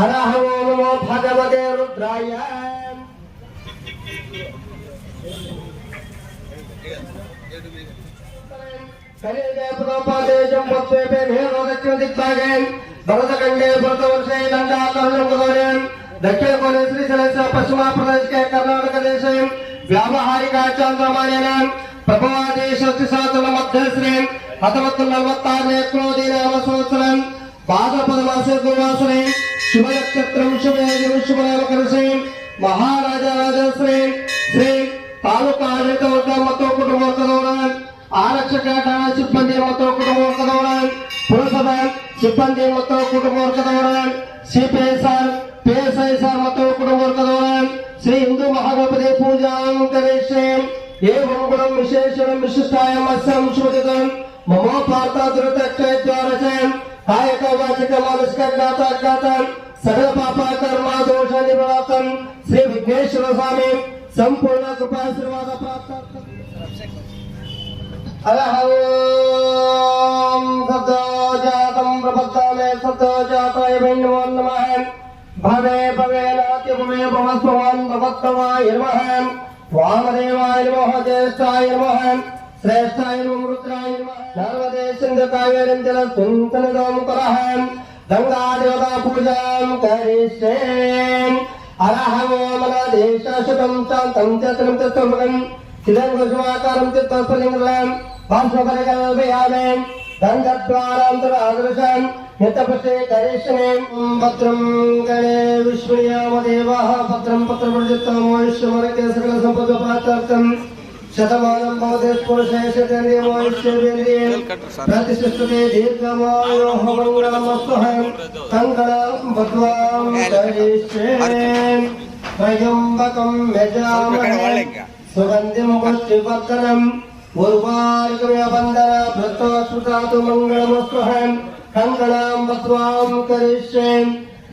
अरहं नमो भगवते रुद्राय भरतखंडे भरतवर्षे दक्षिण कोने श्रीशैलस्य पश्चिम प्रदेश के कर्नाटक देश व्यावहारिक चांद्रमानेन प्रभवादेश मध्य श्री 1946 क्रोधीनाम संवत्सरं भाद्रपद मासे गुरुवासरे शुभ नक्षत्रं शुभ नामकरणसे महाराज राजश्री श्री तालूका ಆಡಳಿತ ವರ್ಗ ಮತ್ತು ಕುಟುಂಬ ವರ್ಗದವರ ಆರಕ್ಷಕ ಠಾಣಾ ಸಿಬ್ಬಂದಿ ಮತ್ತು ಕುಟುಂಬ ವರ್ಗದವರ ಪುರಸಭಾ ಸಿಬ್ಬಂದಿ ಮತ್ತು ಕುಟುಂಬ ವರ್ಗದವರ ಸಿಪಿಎಸ್ಆರ್ ಪಿಎಸ್ಐಆರ್ ಮತ್ತು ಕುಟುಂಬ ವರ್ಗದವರ ಶ್ರೀ ಹಿಂದೂ ಮಹಾಗಣಪತಿ ಪೂಜಾ ಕರಿಷ್ಯೆ एवं गुणं विशेषणं विशिष्टायां अस्यां शोधितं मम पार्थादृतक्षयद्वारचयं कायक वाचिक मानसिक ज्ञाता सकल पाप कर्म दोष निवारणं श्री विघ्नेश्वर स्वामी संपूर्ण कृपा आशीर्वाद प्राप्त अरहं सद्योजातं प्रपद्यामे सद्योजाताय नमो नमः भवे भवे नाट्य भवे भवस्भवान् भवत्तवाय नमः वामदेवाय नमः ज्येष्ठाय नमः श्रेष्ठाय नमः रुद्राय नमः नर्मदे सिंधु कावेरी जलस्मिन् करः गंगा देवता पूजां करिष्ये अरहं मनदेशशतं शान्तं चतुरं चतुर्मुखं चिदं कुसुमाकारं चित्तस्फुलिङ्गं पार्श्वपरिकल्पयामि गन्धद्वारान्तरादृशं नित्यपश्ये करिष्ये भद्रं गणे विष्णुयाम देवाः भद्रं पत्रप्रजितमोष्यमरके सकलसम्पदप्राप्त्यर्थं शतमानं भवते पुरुषेशतेन्द्रियमोष्येन्द्रिये प्रतिष्ठते दीर्घमायोः मङ्गलमस्तु कङ्कणं बद्ध्वां करिष्ये त्र्यम्बकं यजामहे सुगन्धिं पुष्टिवर्धनम् उर्वारुकमेवन्दना भृत्तोऽश्रुतातु मङ्गलमस्तु कङ्कणां बद्ध्वां करिष्ये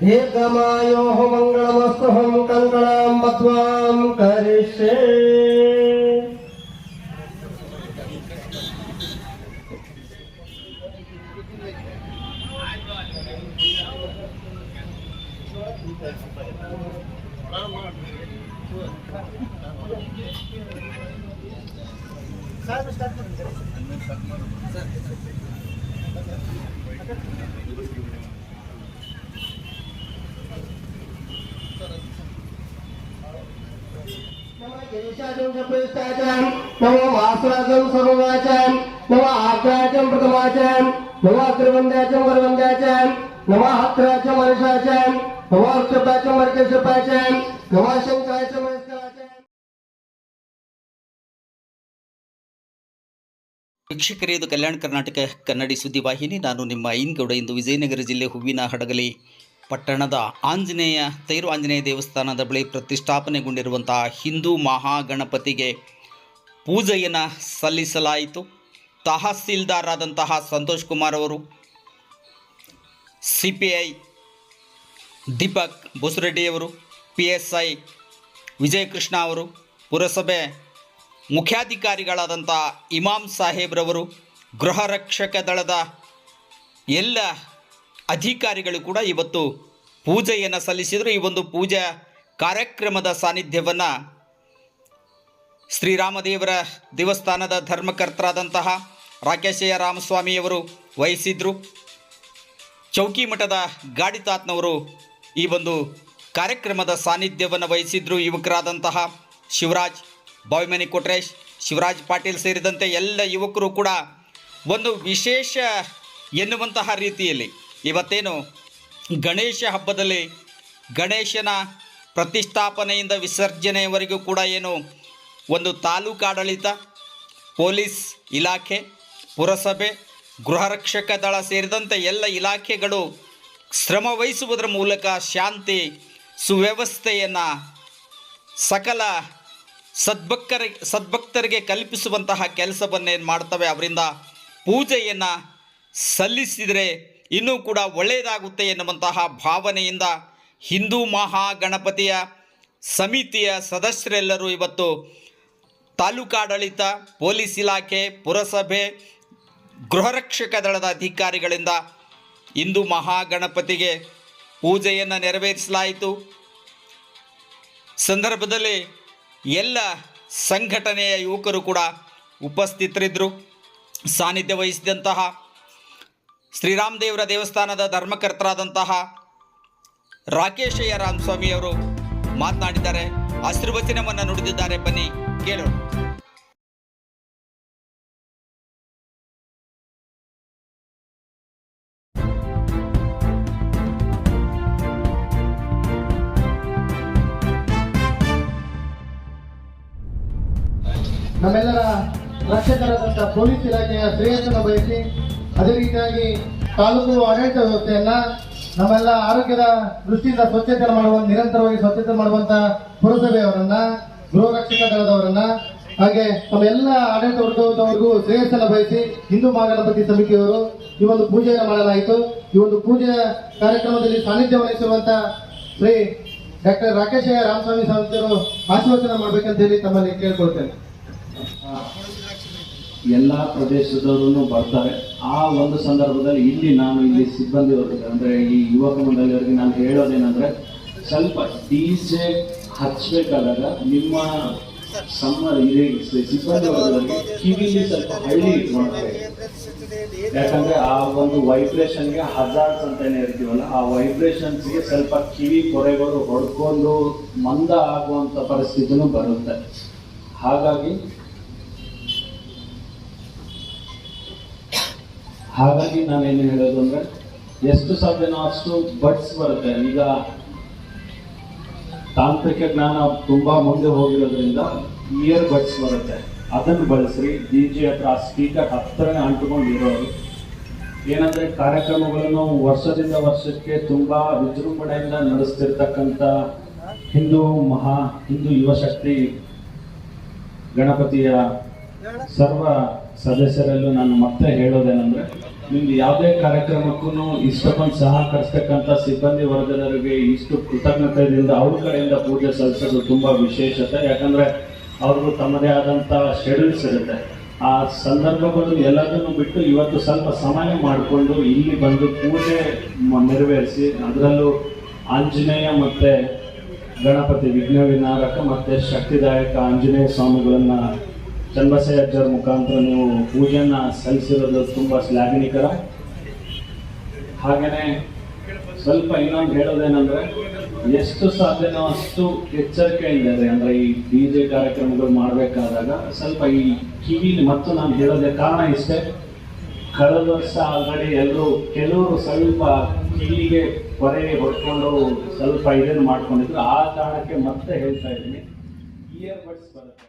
दीर्घमायोः मङ्गलमस्तु कङ्कणां बद्ध्वां करिष्ये नमो मासराजं सर्ववाचन नमो आग्राजं प्रथमाचन नमो अग्रवन्द्याचं वरवन्द्याचं नमो हत्राचं मनुष्याचं नमो अर्चपाचं मर्केशपाचं नमो शंकराचं महेश्वराचं ವೀಕ್ಷಕರೇ, ಇದು ಕಲ್ಯಾಣ ಕರ್ನಾಟಕ ಕನ್ನಡಿ ಸುದ್ದಿವಾಹಿನಿ. ನಾನು ನಿಮ್ಮ ಐನ್ಗೌಡ. ಇಂದು ವಿಜಯನಗರ ಜಿಲ್ಲೆ ಹೂವಿನಹಡಗಲಿ ಪಟ್ಟಣದ ತೈರು ಆಂಜನೇಯ ದೇವಸ್ಥಾನದ ಬಳಿ ಪ್ರತಿಷ್ಠಾಪನೆಗೊಂಡಿರುವಂತಹ ಹಿಂದೂ ಮಹಾಗಣಪತಿಗೆ ಪೂಜೆಯನ್ನು ಸಲ್ಲಿಸಲಾಯಿತು. ತಹಸೀಲ್ದಾರ್ ಆದಂತಹ ಸಂತೋಷ್ ಕುಮಾರ್ ಅವರು, CPI ದೀಪಕ್ ಬೊಸರೆಡ್ಡಿಯವರು, PSI ವಿಜಯಕೃಷ್ಣ ಅವರು, ಪುರಸಭೆ ಮುಖ್ಯಾಧಿಕಾರಿಗಳಾದಂಥ ಇಮಾಮ್ ಸಾಹೇಬ್ರವರು, ಗೃಹ ರಕ್ಷಕ ದಳದ ಎಲ್ಲ ಅಧಿಕಾರಿಗಳು ಕೂಡ ಇವತ್ತು ಪೂಜೆಯನ್ನು ಸಲ್ಲಿಸಿದರು. ಈ ಒಂದು ಪೂಜಾ ಕಾರ್ಯಕ್ರಮದ ಸಾನ್ನಿಧ್ಯವನ್ನು ಶ್ರೀರಾಮದೇವರ ದೇವಸ್ಥಾನದ ಧರ್ಮಕರ್ತರಾದಂತಹ ರಾಕೇಶಯ್ಯ ರಾಮಸ್ವಾಮಿಯವರು ವಹಿಸಿದರು. ಚೌಕಿ ಮಠದ ಗಾಡಿತಾತ್ನವರು ಈ ಒಂದು ಕಾರ್ಯಕ್ರಮದ ಸಾನ್ನಿಧ್ಯವನ್ನು ವಹಿಸಿದ್ರು. ಯುವಕರಾದಂತಹ ಶಿವರಾಜ್, ಬಾವಿಮನಿ ಕೊಟ್ರೇಶ್, ಶಿವರಾಜ್ ಪಾಟೀಲ್ ಸೇರಿದಂತೆ ಎಲ್ಲ ಯುವಕರು ಕೂಡ ಒಂದು ವಿಶೇಷ ಎನ್ನುವಂತಹ ರೀತಿಯಲ್ಲಿ ಇವತ್ತೇನು ಗಣೇಶ ಹಬ್ಬದಲ್ಲಿ ಗಣೇಶನ ಪ್ರತಿಷ್ಠಾಪನೆಯಿಂದ ವಿಸರ್ಜನೆಯವರೆಗೂ ಕೂಡ ಏನು ಒಂದು ತಾಲೂಕಾಡಳಿತ, ಪೊಲೀಸ್ ಇಲಾಖೆ, ಪುರಸಭೆ, ಗೃಹರಕ್ಷಕ ದಳ ಸೇರಿದಂತೆ ಎಲ್ಲ ಇಲಾಖೆಗಳು ಶ್ರಮ ವಹಿಸುವುದರ ಮೂಲಕ ಶಾಂತಿ ಸುವ್ಯವಸ್ಥೆಯನ್ನು ಸಕಲ ಸದ್ಭಕ್ತರಿಗೆ ಕಲ್ಪಿಸುವಂತಹ ಕೆಲಸವನ್ನೇನು ಮಾಡ್ತವೆ. ಅವರಿಂದ ಪೂಜೆಯನ್ನು ಸಲ್ಲಿಸಿದರೆ ಇನ್ನೂ ಕೂಡ ಒಳ್ಳೆಯದಾಗುತ್ತೆ ಎನ್ನುವಂತಹ ಭಾವನೆಯಿಂದ ಹಿಂದೂ ಮಹಾಗಣಪತಿಯ ಸಮಿತಿಯ ಸದಸ್ಯರೆಲ್ಲರೂ ಇವತ್ತು ತಾಲೂಕಾಡಳಿತ, ಪೊಲೀಸ್ ಇಲಾಖೆ, ಪುರಸಭೆ, ಗೃಹರಕ್ಷಕ ದಳದ ಅಧಿಕಾರಿಗಳಿಂದ ಇಂದು ಮಹಾಗಣಪತಿಗೆ ಪೂಜೆಯನ್ನು ನೆರವೇರಿಸಲಾಯಿತು. ಸಂದರ್ಭದಲ್ಲಿ ಎಲ್ಲ ಸಂಘಟನೆಯ ಯುವಕರು ಕೂಡ ಉಪಸ್ಥಿತರಿದ್ದರು. ಸಾನ್ನಿಧ್ಯ ವಹಿಸಿದಂತಹ ಶ್ರೀರಾಮದೇವರ ದೇವಸ್ಥಾನದ ಧರ್ಮಕರ್ತರಾದಂತಹ ರಾಕೇಶಯ್ಯ ರಾಮಸ್ವಾಮಿಯವರು ಮಾತನಾಡಿದ್ದಾರೆ, ಆಶೀರ್ವಚನವನ್ನು ನುಡಿದಿದ್ದಾರೆ. ಬನ್ನಿ ಕೇಳೋಣ. ನಮ್ಮೆಲ್ಲರ ರಕ್ಷಕರಾದಂಥ ಪೊಲೀಸ್ ಇಲಾಖೆಯ ಶ್ರೇಯಸ್ಸನ್ನು ಬಯಸಿ, ಅದೇ ರೀತಿಯಾಗಿ ತಾಲೂಕು ಆಡಳಿತ ವ್ಯವಸ್ಥೆಯನ್ನ ನಮ್ಮೆಲ್ಲ ಆರೋಗ್ಯದ ದೃಷ್ಟಿಯಿಂದ ಸ್ವಚ್ಛತೆ ನಿರಂತರವಾಗಿ ಸ್ವಚ್ಛತೆ ಮಾಡುವಂತ ಪುರಸಭೆಯವರನ್ನ, ಗೃಹ ರಕ್ಷಕ ದಳದವರನ್ನ, ಹಾಗೆ ನಮ್ಮೆಲ್ಲ ಆಡಳಿತ ವರ್ಗದವರಿಗೂ ಶ್ರೇಯಸ್ಸನ್ನು ಬಯಸಿ ಹಿಂದೂ ಮಹಾಗಣಪತಿ ಸಮಿತಿಯವರು ಈ ಒಂದು ಪೂಜೆಯನ್ನು ಮಾಡಲಾಯಿತು. ಈ ಒಂದು ಪೂಜೆಯ ಕಾರ್ಯಕ್ರಮದಲ್ಲಿ ಸಾನ್ನಿಧ್ಯ ವಹಿಸುವಂತ ಶ್ರೀ ಡಾಕ್ಟರ್ ರಾಕೇಶಯ್ಯ ರಾಮಸ್ವಾಮಿ ಸ್ವಾಮಿಯವರು ಆಶೀರ್ವಚನ ಮಾಡ್ಬೇಕಂತ ಹೇಳಿ ತಮ್ಮಲ್ಲಿ ಕೇಳ್ಕೊಳ್ತೇನೆ. ಎಲ್ಲ ಪ್ರದೇಶದವರು ಬರ್ತಾರೆ. ಆ ಒಂದು ಸಂದರ್ಭದಲ್ಲಿ ಇಲ್ಲಿ ಸಿಬ್ಬಂದಿ ವರ್ಗ ಅಂದರೆ ಈ ಯುವಕ ಮಂಡಳಿಯವರಿಗೆ ನಾನು ಹೇಳೋದೇನೆಂದರೆ, ಸ್ವಲ್ಪ ಡಿಜೆ ಹಚ್ಚಬೇಕಾದಾಗ ನಿಮ್ಮ ಸಿಬ್ಬಂದಿ ವರ್ಗದಲ್ಲಿ ಕಿವಿಲಿ ಸ್ವಲ್ಪ ಹಳ್ಳಿ ಇಟ್ಕೊಳ್ತಾರೆ. ಯಾಕಂದ್ರೆ ಆ ಒಂದು ವೈಬ್ರೇಷನ್ಗೆ ಹಜಾರ್ಡ್ಸ್ ಅಂತಾನೆ ಇರ್ತೀವಲ್ಲ, ಆ ವೈಬ್ರೇಷನ್ಸ್ಗೆ ಸ್ವಲ್ಪ ಕಿವಿ ಕೊರೆಗಳು ಹೊಡ್ಕೊಂಡು ಮಂದ ಆಗುವಂಥ ಪರಿಸ್ಥಿತಿನೂ ಬರುತ್ತೆ. ಹಾಗಾಗಿ ನಾನೇನು ಹೇಳೋದು ಅಂದರೆ, ಎಷ್ಟು ಸಾಧ್ಯನೋ ಅಷ್ಟು ಬಡ್ಸ್ ಬರುತ್ತೆ. ಈಗ ತಾಂತ್ರಿಕ ಜ್ಞಾನ ತುಂಬ ಮುಂದೆ ಹೋಗಿರೋದ್ರಿಂದ ಇಯರ್ ಬಡ್ಸ್ ಬರುತ್ತೆ, ಅದನ್ನು ಬಳಸ್ರಿ. ಡಿಜೆ ಹತ್ರ ಆ ಸ್ಪೀಕರ್ ಹತ್ತಿರನೇ ಅಂಟುಕೊಂಡಿರೋರು. ಏನಂದರೆ, ಕಾರ್ಯಕ್ರಮಗಳನ್ನು ವರ್ಷದಿಂದ ವರ್ಷಕ್ಕೆ ತುಂಬ ವಿಜೃಂಭಣೆಯಿಂದ ನಡೆಸ್ತಿರ್ತಕ್ಕಂಥ ಹಿಂದೂ ಯುವಶಕ್ತಿ ಗಣಪತಿಯ ಸರ್ವ ಸದಸ್ಯರಲ್ಲೂ ನಾನು ಮತ್ತೆ ಹೇಳೋದೇನೆಂದರೆ, ನಿಮ್ಗೆ ಯಾವುದೇ ಕಾರ್ಯಕ್ರಮಕ್ಕೂ ಇಷ್ಟೊಂದು ಸಹಕರಿಸ್ತಕ್ಕಂಥ ಸಿಬ್ಬಂದಿ ವರ್ಗದವರಿಗೆ ಇಷ್ಟು ಕೃತಜ್ಞತೆಯಿಂದ ಅವ್ರ ಕಡೆಯಿಂದ ಪೂಜೆ ಸಲ್ಲಿಸೋದು ತುಂಬ ವಿಶೇಷತೆ. ಯಾಕಂದರೆ ಅವ್ರಿಗೂ ತಮ್ಮದೇ ಆದಂಥ ಶೆಡ್ಯೂಲ್ಸ್ ಇರುತ್ತೆ. ಆ ಸಂದರ್ಭಗಳು ಎಲ್ಲದನ್ನು ಬಿಟ್ಟು ಇವತ್ತು ಸ್ವಲ್ಪ ಸಮಯ ಮಾಡಿಕೊಂಡು ಇಲ್ಲಿ ಬಂದು ಪೂಜೆ ನೆರವೇರಿಸಿ, ಅದರಲ್ಲೂ ಆಂಜನೇಯ ಮತ್ತು ಗಣಪತಿ ವಿಘ್ನ ವಿನಾರಕ ಮತ್ತು ಶಕ್ತಿದಾಯಕ ಆಂಜನೇಯ ಸ್ವಾಮಿಗಳನ್ನು ಚನ್ನಬಸಯ್ಯ ಅಜ್ಜರ ಮುಖಾಂತರ ನೀವು ಪೂಜೆಯನ್ನು ಸಲ್ಲಿಸಿರೋದು ತುಂಬ ಶ್ಲಾಘನೀಕರ. ಹಾಗೆಯೇ ಸ್ವಲ್ಪ ಇನ್ನೊಂದು ಹೇಳೋದೇನೆಂದರೆ, ಎಷ್ಟು ಸಾಧ್ಯನೋ ಅಷ್ಟು ಎಚ್ಚರಿಕೆಯಿಂದ ಇದೆ. ಅಂದರೆ ಈ ಡಿ ಜೆ ಕಾರ್ಯಕ್ರಮಗಳು ಮಾಡಬೇಕಾದಾಗ ಸ್ವಲ್ಪ ಈ ಕಿವಿಲಿ, ಮತ್ತು ನಾನು ಹೇಳೋದೇ ಕಾರಣ ಇಷ್ಟೇ, ಕಳೆದ ವರ್ಷ ಆಲ್ರೆಡಿ ಕೆಲವರು ಸ್ವಲ್ಪ ಕಿವಿಗೆ ಹೊರೆ ಹೊಡ್ಕೊಂಡು ಸ್ವಲ್ಪ ಇದನ್ನು ಮಾಡ್ಕೊಂಡಿದ್ರು. ಆ ಕಾರಣಕ್ಕೆ ಮತ್ತೆ ಹೇಳ್ತಾ ಇದ್ದೀನಿ, ಇಯರ್ ಬಡ್ಸ್ ಬರುತ್ತೆ.